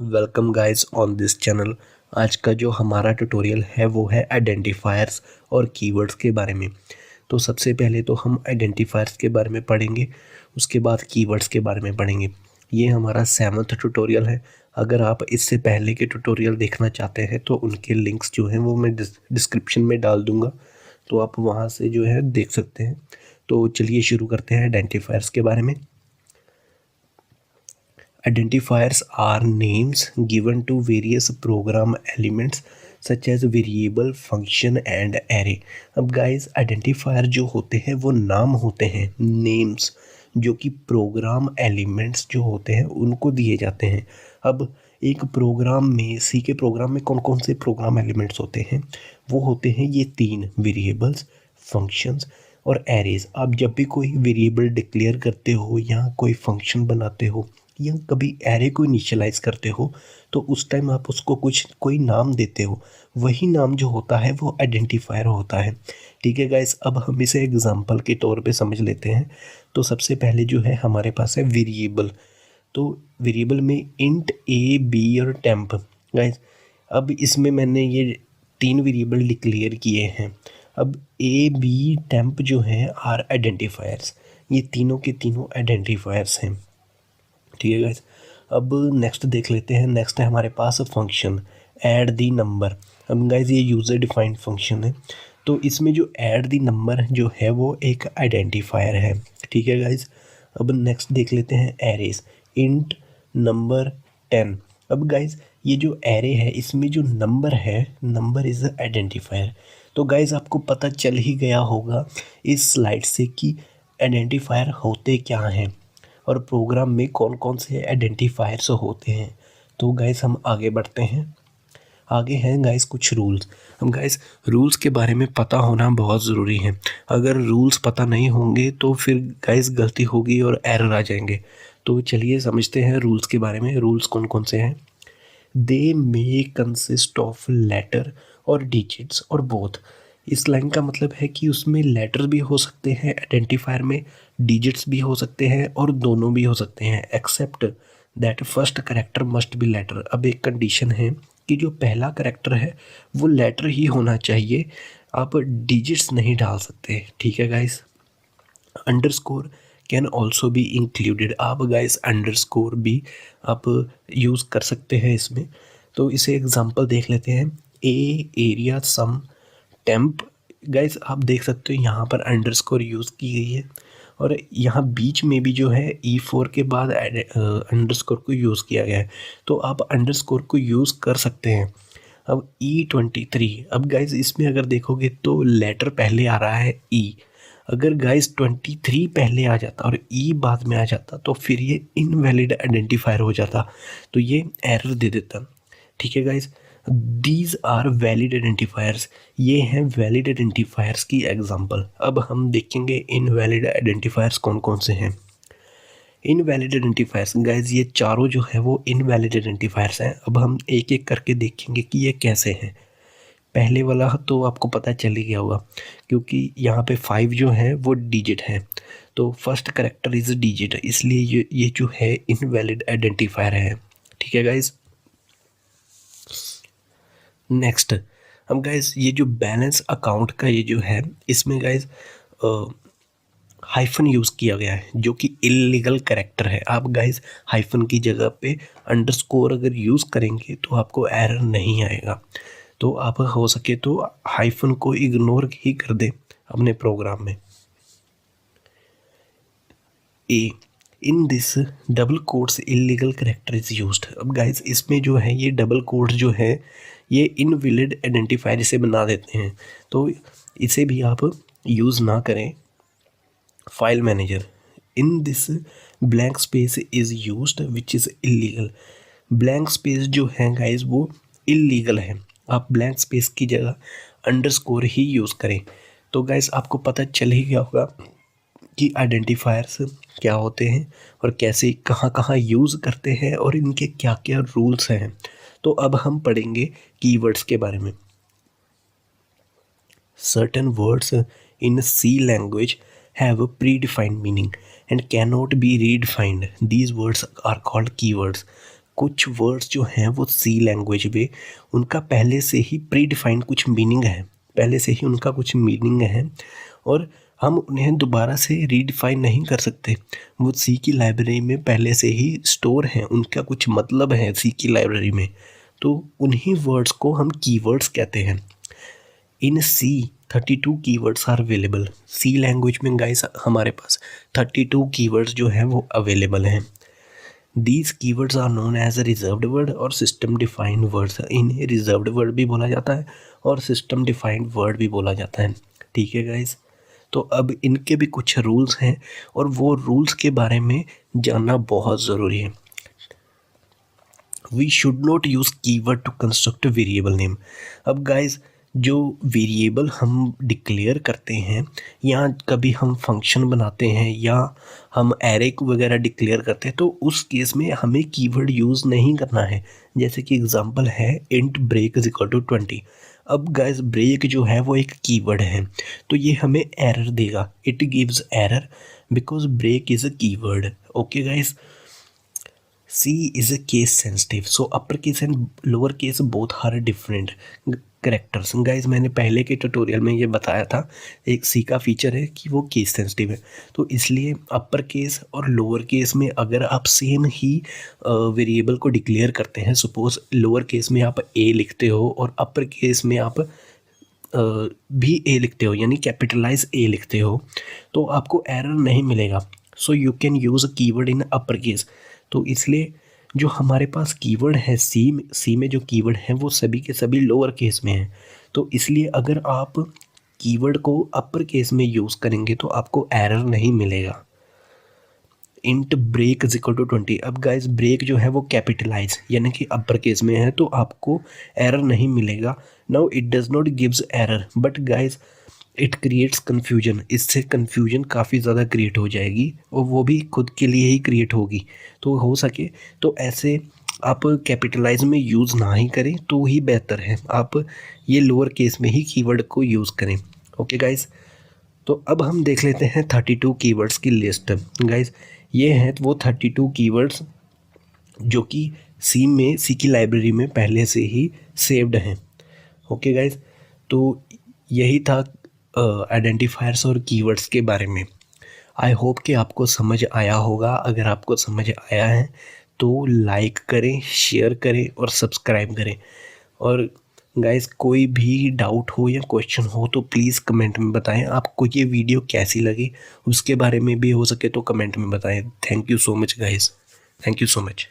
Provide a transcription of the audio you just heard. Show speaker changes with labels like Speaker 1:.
Speaker 1: Welcome guys on this channel. आज का जो हमारा ट्यूटोरियल है वो है आइडेंटिफायर्स और कीवर्ड्स के बारे में। तो सबसे पहले तो हम आइडेंटिफायर्स के बारे में पढ़ेंगे, उसके बाद कीवर्ड्स के बारे में पढ़ेंगे। ये हमारा 7वां ट्यूटोरियल है। अगर आप इससे पहले के ट्यूटोरियल देखना चाहते हैं तो उनके लिंक्स जो हैं वो मैं डिस्क्रिप्शन में डाल दूँगा, तो आप वहाँ से जो है देख सकते हैं। तो चलिए शुरू करते हैं आइडेंटिफायर्स के बारे में। Identifiers are names given to various program elements such as variable, function and array। अब गाइस आइडेंटिफायर जो होते हैं वो नाम होते हैं, नेम्स, जो कि प्रोग्राम एलिमेंट्स जो होते हैं उनको दिए जाते हैं। अब एक प्रोग्राम में, सी के प्रोग्राम में कौन कौन से प्रोग्राम एलिमेंट्स होते हैं? वो होते हैं ये 3, वेरिएबल्स, फंक्शंस और एरेज। आप जब भी कोई वेरिएबल डिक्लेयर करते हो या कोई फंक्शन बनाते हो या कभी एरे को इनिशियलाइज करते हो तो उस टाइम आप उसको कोई नाम देते हो, वही नाम जो होता है वो आइडेंटिफायर होता है। ठीक है गाइस, अब हम इसे एग्जांपल के तौर पे समझ लेते हैं। तो सबसे पहले जो है हमारे पास है वेरिएबल। तो वेरिएबल में इंट, ए, बी और टेम्प। गाइस अब इसमें मैंने ये 3 वेरिएबल डिक्लेयर किए हैं। अब ए, बी, टेम्प जो हैं आर आइडेंटिफायर्स, ये तीनों के तीनों आइडेंटिफायर्स हैं। ठीक है गाइस, अब नेक्स्ट देख लेते हैं। नेक्स्ट है हमारे पास फंक्शन ऐड दी नंबर। अब गाइस ये यूज़र डिफाइंड फंक्शन है, तो इसमें जो ऐड दी नंबर जो है वो एक आइडेंटिफायर है। ठीक है गाइस, अब नेक्स्ट देख लेते हैं एरेज, इंट नंबर 10। अब गाइस ये जो एरे है इसमें जो नंबर है, नंबर इज़ आइडेंटिफायर। तो गाइस आपको पता चल ही गया होगा इस स्लाइड से कि आइडेंटिफायर होते क्या हैं और प्रोग्राम में कौन कौन से आइडेंटिफायर्स होते हैं। तो गाइस हम आगे बढ़ते हैं। आगे हैं गाइस कुछ रूल्स। हम गाइस रूल्स के बारे में पता होना बहुत ज़रूरी है। अगर रूल्स पता नहीं होंगे तो फिर गाइस गलती होगी और एरर आ जाएंगे। तो चलिए समझते हैं रूल्स के बारे में। रूल्स कौन कौन से हैं? दे मे कंसिस्ट ऑफ लेटर और डिजिट्स और बोथ। इस लाइन का मतलब है कि उसमें लेटर भी हो सकते हैं आइडेंटिफायर में, डिजिट्स भी हो सकते हैं और दोनों भी हो सकते हैं, except that first character must be letter. अब एक कंडीशन है कि जो पहला करेक्टर है वो लेटर ही होना चाहिए, आप डिजिट्स नहीं डाल सकते। ठीक है guys, underscore can also be included. आप गाइस अंडरस्कोर भी आप यूज़ कर सकते हैं इसमें। तो इसे एग्जांपल देख लेते हैं। ए, एरिया, सम, टेम्प। गाइस आप देख सकते हो यहाँ पर अंडरस्कोर यूज़ की गई है और यहाँ बीच में भी जो है E4 के बाद अंडरस्कोर को यूज़ किया गया है, तो आप अंडरस्कोर को यूज़ कर सकते हैं। अब E23, अब गाइस इसमें अगर देखोगे तो लेटर पहले आ रहा है E। अगर गाइस 23 पहले आ जाता और E बाद में आ जाता तो फिर ये इनवैलिड आइडेंटिफायर हो जाता, तो ये एरर दे देता। ठीक है guys, these are valid identifiers. ये हैं वैलिड आइडेंटिफायर्स की एग्जांपल। अब हम देखेंगे इनवैलिड आइडेंटिफायर्स कौन कौन से हैं। इनवैलिड आइडेंटिफायर्स गाइस ये चारों जो है वो इनवैलिड आइडेंटिफायर्स हैं। अब हम एक एक करके देखेंगे कि ये कैसे हैं। पहले वाला तो आपको पता चल ही गया होगा क्योंकि यहाँ पे 5 जो है वो डिजिट है, तो फर्स्ट करेक्टर इज़ डिजिट, इसलिए ये जो है इनवैलिड आइडेंटिफायर है। ठीक है गाइस, नेक्स्ट। अब गाइस ये जो बैलेंस अकाउंट का ये जो है इसमें गाइस हाइफन यूज़ किया गया है जो कि इलीगल कैरेक्टर है। आप गाइस हाइफन की जगह पे अंडरस्कोर अगर यूज़ करेंगे तो आपको एरर नहीं आएगा। तो आप हो सके तो हाइफन को इग्नोर ही कर दें अपने प्रोग्राम में। A, in this double quotes illegal character is used. अब गाइस इसमें जो है ये डबल कोट्स जो है ये इनवैलिड आइडेंटिफायर इसे बना देते हैं, तो इसे भी आप यूज़ ना करें। File manager, in this blank space is used which is illegal. Blank space जो है गाइस वो इलीगल है, आप ब्लैंक स्पेस की जगह अंडरस्कोर ही यूज़ करें। तो गाइस आपको पता चल ही गया होगा कि आइडेंटिफायर्स क्या होते हैं और कैसे कहाँ कहाँ यूज़ करते हैं और इनके क्या क्या रूल्स हैं। तो अब हम पढ़ेंगे कीवर्ड्स के बारे में। Certain words in C language have a predefined meaning and cannot be redefined. These words are called keywords. कुछ वर्ड्स जो हैं वो सी लैंग्वेज में उनका पहले से ही प्री डिफाइंड कुछ मीनिंग है, पहले से ही उनका कुछ मीनिंग है और हम उन्हें दोबारा से रीडिफाइन नहीं कर सकते। वो सी की लाइब्रेरी में पहले से ही स्टोर हैं, उनका कुछ मतलब है सी की लाइब्रेरी में, तो उन्हीं वर्ड्स को हम कीवर्ड्स कहते हैं। In C 32 keywords are available. C language में गाइस हमारे पास 32 कीवर्ड्स जो हैं वो अवेलेबल हैं। These keywords are known as a reserved word और सिस्टम डिफाइंड वर्ड्स। इन्हें रिजर्व्ड वर्ड भी बोला जाता है और सिस्टम डिफाइंड वर्ड भी बोला जाता है। ठीक है गाइस, तो अब इनके भी कुछ रूल्स हैं और वो रूल्स के बारे में जानना बहुत ज़रूरी है। We should not use keyword to construct variable name. अब गाइस जो वेरिएबल हम डिक्लेयर करते हैं या कभी हम फंक्शन बनाते हैं या हम एरे वगैरह डिक्लेयर करते हैं तो उस केस में हमें कीवर्ड यूज़ नहीं करना है। जैसे कि एग्जांपल है int break is equal to 20। अब गाइस ब्रेक जो है वो एक कीवर्ड है तो ये हमें एरर देगा, it gives error because break is a keyword. Okay guys, C is a case sensitive, so upper case and lower case both are different characters. Guys मैंने पहले के ट्यूटोरियल में ये बताया था, एक C का फीचर है कि वो केस सेंसिटिव है, तो इसलिए अपर केस और लोअर केस में अगर आप सेम ही वेरिएबल को डिक्लेयर करते हैं, सपोज लोअर केस में आप A लिखते हो और अपर केस में आप भी A लिखते हो यानी कैपिटलाइज A लिखते हो, तो आपको एरर नहीं मिलेगा। So you can use a keyword in upper case. तो इसलिए जो हमारे पास कीवर्ड है सी में जो कीवर्ड हैं वो सभी के सभी लोअर केस में हैं, तो इसलिए अगर आप कीवर्ड को अपर केस में यूज़ करेंगे तो आपको एरर नहीं मिलेगा। Int break is equal to 20। अब गाइस ब्रेक जो है वो कैपिटलाइज यानी कि अपर केस में है तो आपको एरर नहीं मिलेगा। Now it does not gives error but guys it creates confusion. इससे कन्फ्यूजन काफ़ी ज़्यादा क्रिएट हो जाएगी और वो भी खुद के लिए ही क्रिएट होगी, तो हो सके तो ऐसे आप कैपिटलाइज में यूज़ ना ही करें तो ही बेहतर है, आप ये लोअर केस में ही कीवर्ड को यूज़ करें। ओके गाइस, तो अब हम देख लेते हैं 32 कीवर्ड्स की लिस्ट। गाइस ये हैं वो 32 कीवर्ड्स जो कि सी की लाइब्रेरी में पहले से ही सेव्ड हैं। ओके गाइस, तो यही था आइडेंटिफायर्स और कीवर्ड्स के बारे में। आई होप कि आपको समझ आया होगा। अगर आपको समझ आया है तो लाइक करें, शेयर करें और सब्सक्राइब करें। और गाइस कोई भी डाउट हो या क्वेश्चन हो तो प्लीज़ कमेंट में बताएं। आपको ये वीडियो कैसी लगी उसके बारे में भी हो सके तो कमेंट में बताएं। Thank you so much guys, thank you so much.